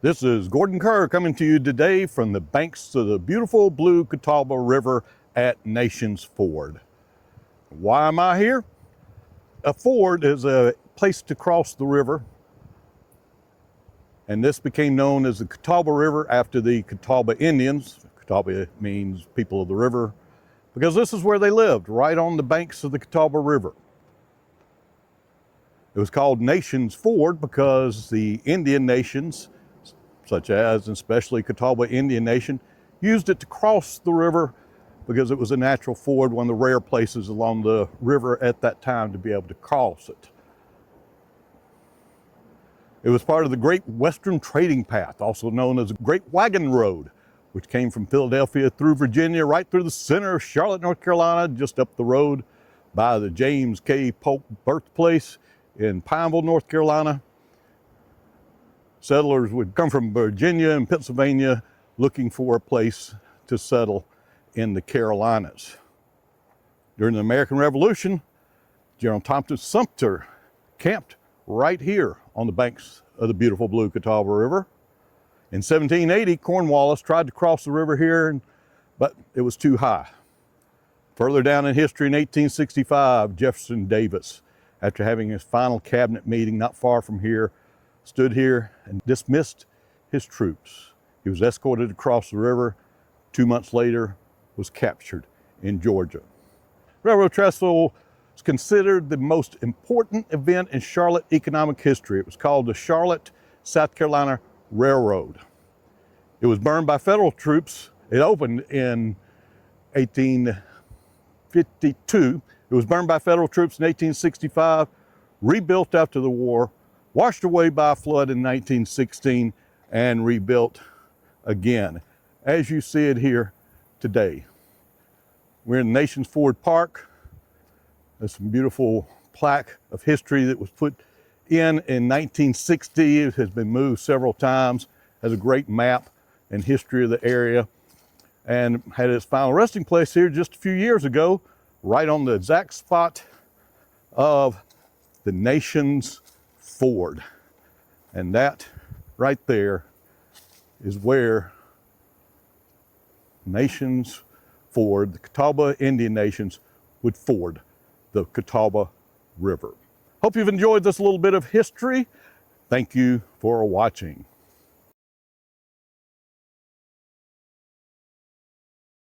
This is Gordon Kerr coming to you today from the banks of the beautiful blue Catawba River at Nations Ford. Why am I here? A ford is a place to cross the river, and this became known as the Catawba River after the Catawba Indians. Catawba means people of the river, because this is where they lived, right on the banks of the Catawba River. It was called Nations Ford because the Indian nations, such as and especially Catawba Indian Nation, used it to cross the river because it was a natural ford, one of the rare places along the river at that time to be able to cross it. It was part of the Great Western Trading Path, also known as the Great Wagon Road, which came from Philadelphia through Virginia, right through the center of Charlotte, North Carolina, just up the road by the James K. Polk birthplace in Pineville, North Carolina. Settlers would come from Virginia and Pennsylvania looking for a place to settle in the Carolinas. During the American Revolution, General Thompson Sumter camped right here on the banks of the beautiful blue Catawba River. In 1780, Cornwallis tried to cross the river here, but it was too high. Further down in history, in 1865, Jefferson Davis, after having his final cabinet meeting not far from here, stood here and dismissed his troops. He was escorted across the river. 2 months later, was captured in Georgia. Railroad trestle is considered the most important event in Charlotte economic history. It was called the Charlotte, South Carolina Railroad. It was burned by federal troops. It opened in 1852. It was burned by federal troops in 1865, rebuilt after the war, washed away by a flood in 1916, and rebuilt again, as you see it here today. We're in Nations Ford Park. There's some beautiful plaque of history that was put in 1960. It has been moved several times, has a great map and history of the area, and had its final resting place here just a few years ago, right on the exact spot of the Nations Ford. And that right there is where Nations Ford, the Catawba Indian nations, would ford the Catawba River. Hope you've enjoyed this little bit of history. Thank you for watching.